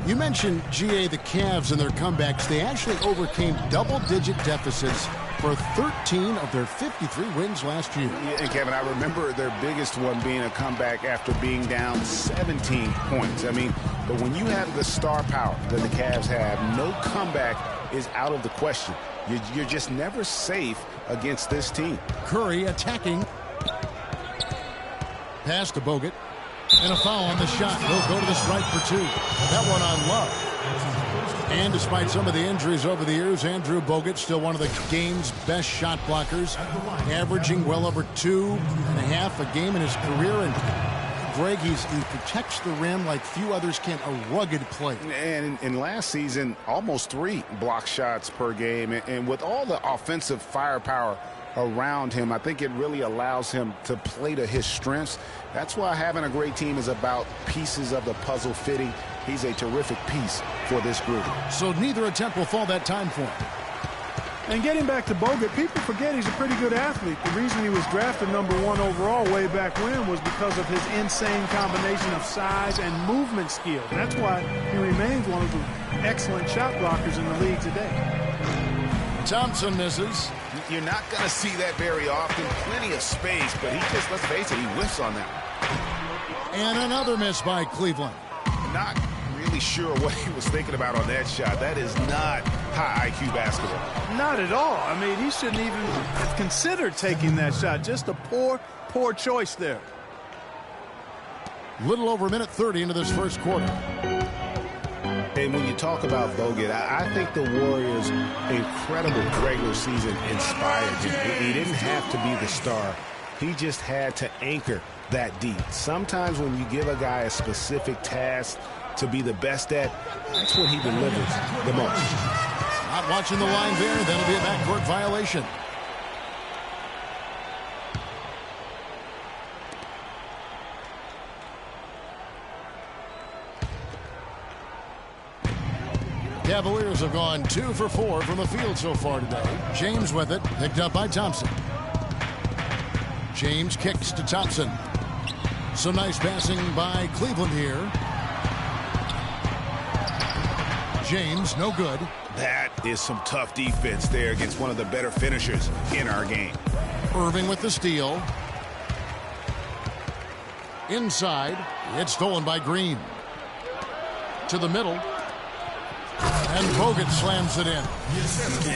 You mentioned, GA, the Cavs and their comebacks. They actually overcame double-digit deficits for 13 of their 53 wins last year. Yeah, and Kevin, I remember their biggest one being a comeback after being down 17 points. I mean, but when you have the star power that the Cavs have, no comeback is out of the question. You're just never safe against this team. Curry attacking. Pass to Bogut. And a foul on the shot. He'll go to the stripe for two. That one on Love. And despite some of the injuries over the years, Andrew Bogut still one of the game's best shot blockers, averaging well over 2.5 a game in his career. And Greg, he protects the rim like few others can. A rugged player. And in last season, almost 3 block shots per game. And with all the offensive firepower around him, I think it really allows him to play to his strengths. That's why having a great team is about pieces of the puzzle fitting. He's a terrific piece for this group. So neither attempt will fall that time for him. And getting back to Bogut, people forget he's a pretty good athlete. The reason he was drafted #1 overall way back when was because of his insane combination of size and movement skill. That's why he remains one of the excellent shot blockers in the league today. Thompson misses. You're not going to see that very often. Plenty of space, but he just, let's face it, he whiffs on that one. And another miss by Cleveland. Not really sure what he was thinking about on that shot. That is not high IQ basketball. Not at all. I mean, he shouldn't even have considered taking that shot. Just a poor choice there. Little over a minute 30 into this first quarter. And when you talk about Bogut, I think the Warriors' incredible regular season inspired him. He didn't have to be the star. He just had to anchor that deep. Sometimes when you give a guy a specific task to be the best at, that's when he delivers the most. Not watching the line there. That'll be a backcourt violation. Cavaliers have gone 2 for 4 from the field so far today. James with it, picked up by Thompson. James kicks to Thompson. Some nice passing by Cleveland here. James, no good. That is some tough defense there against one of the better finishers in our game. Irving with the steal. Inside, it's stolen by Green. To the middle. And Bogut slams it in.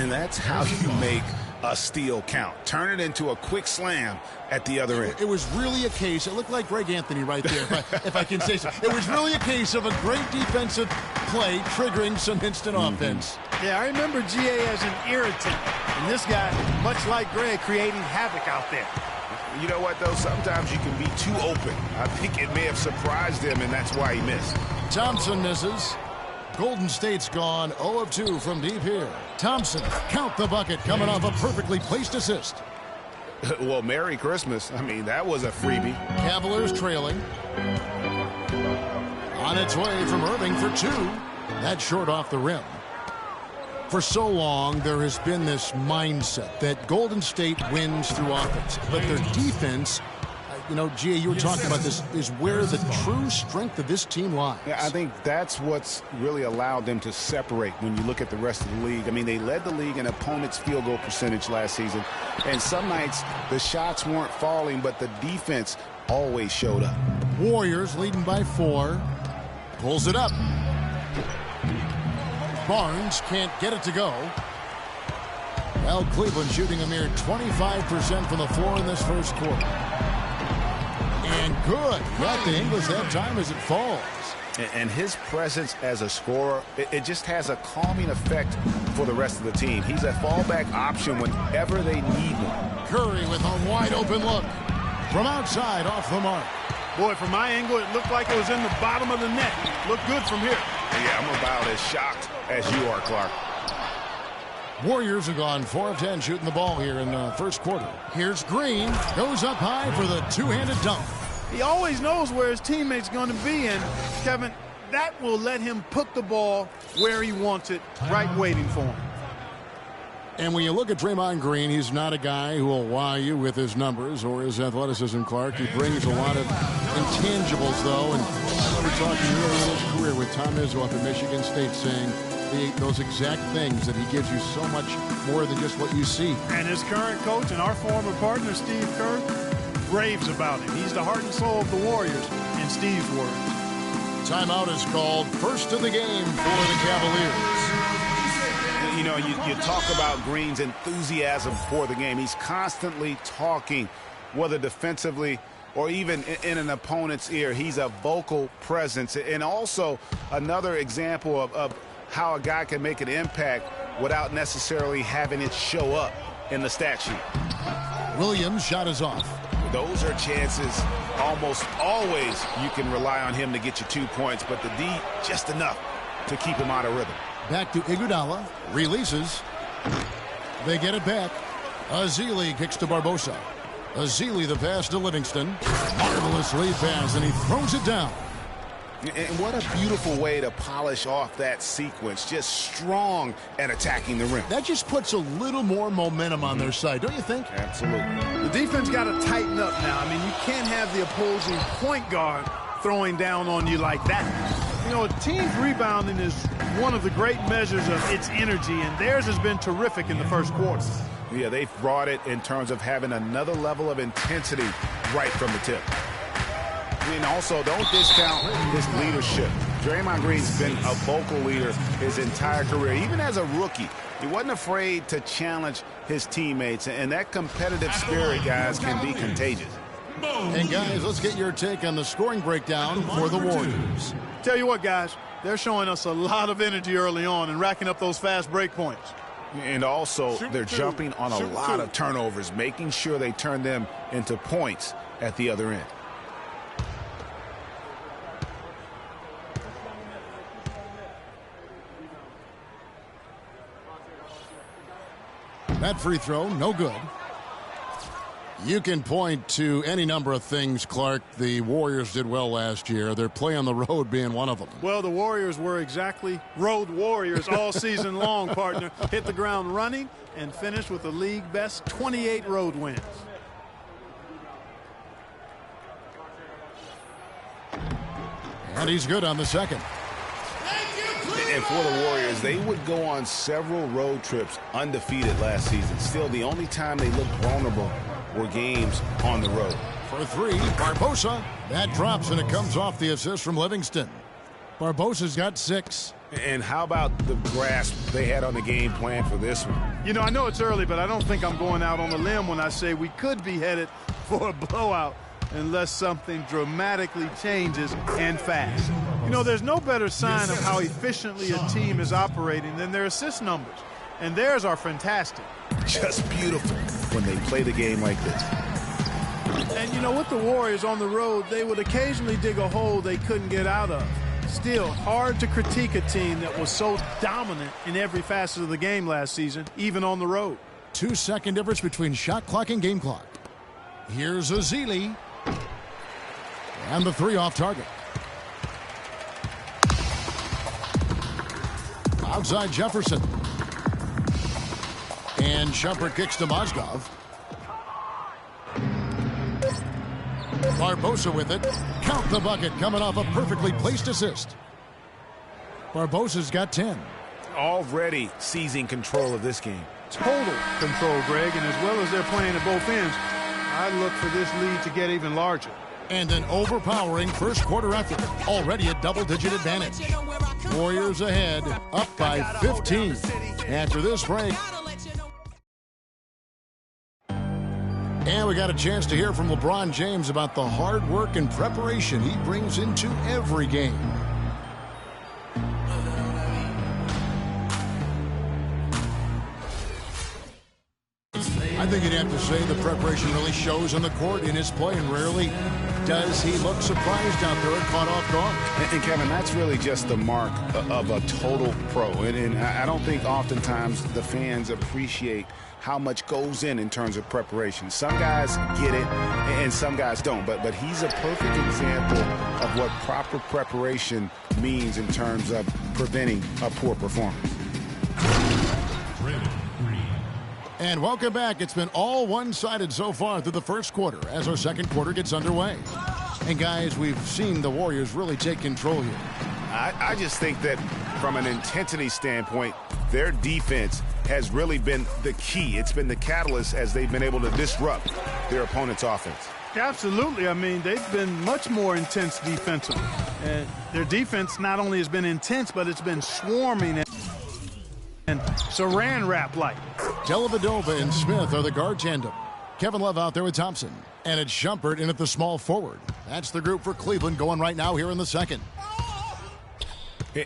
And that's how you make a steal count. Turn it into a quick slam at the other end. It was really a case, it looked like Greg Anthony right there, if I can say so. It was really a case of a great defensive play triggering some instant offense. Yeah, I remember GA as an irritant. And this guy, much like Greg, creating havoc out there. You know what, though? Sometimes you can be too open. I think it may have surprised him, and that's why he missed. Thompson misses. Golden State's gone 0 of 2 from deep here. Thompson, count the bucket, coming off a perfectly placed assist. Well, Merry Christmas. I mean, that was a freebie. Cavaliers trailing. On its way from Irving for 2. That's short off the rim. For so long, there has been this mindset that Golden State wins through offense, but their defense, you know, Gia, you were talking about this, is where the true strength of this team lies. Yeah, I think that's what's really allowed them to separate when you look at the rest of the league. I mean, they led the league in opponents' field goal percentage last season, and some nights the shots weren't falling, but the defense always showed up. Warriors leading by 4. Pulls it up. Barnes can't get it to go. Well, Cleveland shooting a mere 25% from the floor in this first quarter. And good. Let the English have time as it falls. And his presence as a scorer, it just has a calming effect for the rest of the team. He's a fallback option whenever they need one. Curry with a wide open look. From outside, off the mark. Boy, from my angle, it looked like it was in the bottom of the net. Looked good from here. Yeah, I'm about as shocked as you are, Clark. Warriors have gone 4 of 10 shooting the ball here in the first quarter. Here's Green. Goes up high for the two-handed dunk. He always knows where his teammate's going to be, and, Kevin, that will let him put the ball where he wants it, right waiting for him. And when you look at Draymond Green, he's not a guy who will wow you with his numbers or his athleticism, Clark. He brings a lot of intangibles, though, and I remember talking early in his career with Tom Izzo up at Michigan State saying those exact things, that he gives you so much more than just what you see. And his current coach and our former partner, Steve Kerr, raves about him. He's the heart and soul of the Warriors, in Steve's words. Timeout is called. First of the game for the Cavaliers. You know, you talk about Green's enthusiasm for the game. He's constantly talking, whether defensively or even in an opponent's ear. He's a vocal presence. And also another example of how a guy can make an impact without necessarily having it show up in the stat sheet. Williams' shot is off. Those are chances almost always you can rely on him to get you 2 points, but the D just enough to keep him out of rhythm. Back to Iguodala. Releases. They get it back. Azili kicks to Barbosa. Azili the pass to Livingston. Marvelous lead pass, and he throws it down. And what a beautiful way to polish off that sequence. Just strong at attacking the rim. That just puts a little more momentum on their side, don't you think? Absolutely. The defense got to tighten up now. I mean, you can't have the opposing point guard throwing down on you like that. You know, a team's rebounding is one of the great measures of its energy, and theirs has been terrific in the first quarter. Yeah, they've brought it in terms of having another level of intensity right from the tip. And also, don't discount his leadership. Draymond Green's been a vocal leader his entire career. Even as a rookie, he wasn't afraid to challenge his teammates. And that competitive spirit, guys, can be contagious. And, guys, let's get your take on the scoring breakdown for the Warriors. Tell you what, guys, they're showing us a lot of energy early on and racking up those fast break points. And also, they're jumping on a lot of turnovers, making sure they turn them into points at the other end. That free throw, no good. You can point to any number of things, Clark, the Warriors did well last year. Their play on the road being one of them. Well, the Warriors were exactly road warriors all season long, partner. Hit the ground running and finished with the league best 28 road wins. And he's good on the second. And for the Warriors, they would go on several road trips undefeated last season. Still, the only time they looked vulnerable were games on the road. For three, Barbosa. That drops, and it comes off the assist from Livingston. Barbosa's got 6. And how about the grasp they had on the game plan for this one? You know, I know it's early, but I don't think I'm going out on a limb when I say we could be headed for a blowout unless something dramatically changes and fast. You know, there's no better sign of how efficiently a team is operating than their assist numbers. And theirs are fantastic. Just beautiful when they play the game like this. And, you know, with the Warriors on the road, they would occasionally dig a hole they couldn't get out of. Still, hard to critique a team that was so dominant in every facet of the game last season, even on the road. 2-second difference between shot clock and game clock. Here's Azili. And the 3 off target. Outside Jefferson. And Shumpert kicks to Mozgov. Barbosa with it. Count the bucket coming off a perfectly placed assist. Barbosa's got 10. Already seizing control of this game. Total control, Greg, and as well as they're playing at both ends, I look for this lead to get even larger. And an overpowering first quarter effort. Already a double-digit advantage. Warriors ahead, up by 15. After this break. And we got a chance to hear from LeBron James about the hard work and preparation he brings into every game. I think you'd have to say the preparation really shows on the court in his play, and rarely does he look surprised out there and caught off guard. And Kevin, that's really just the mark of a total pro. And I don't think oftentimes the fans appreciate how much goes in terms of preparation. Some guys get it and some guys don't. But he's a perfect example of what proper preparation means in terms of preventing a poor performance. And welcome back. It's been all one-sided so far through the first quarter as our second quarter gets underway. And, guys, we've seen the Warriors really take control here. I just think that from an intensity standpoint, their defense has really been the key. It's been the catalyst as they've been able to disrupt their opponent's offense. Absolutely. I mean, they've been much more intense defensively. And their defense not only has been intense, but it's been swarming and saran wrap-like. Dellavedova and Smith are the guard tandem. Kevin Love out there with Thompson. And it's Shumpert in at the small forward. That's the group for Cleveland going right now here in the second.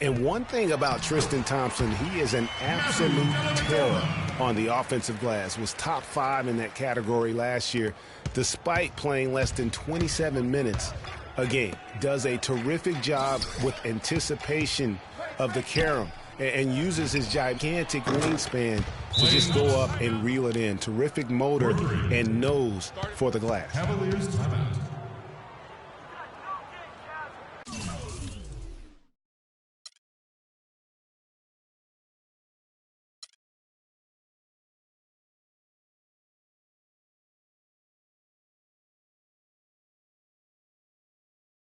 And one thing about Tristan Thompson, he is an absolute terror on the offensive glass. Was top 5 in that category last year, despite playing less than 27 minutes a game. Does a terrific job with anticipation of the carom and uses his gigantic wingspan to just go up and reel it in. Terrific motor and nose for the glass. Cavaliers timeout.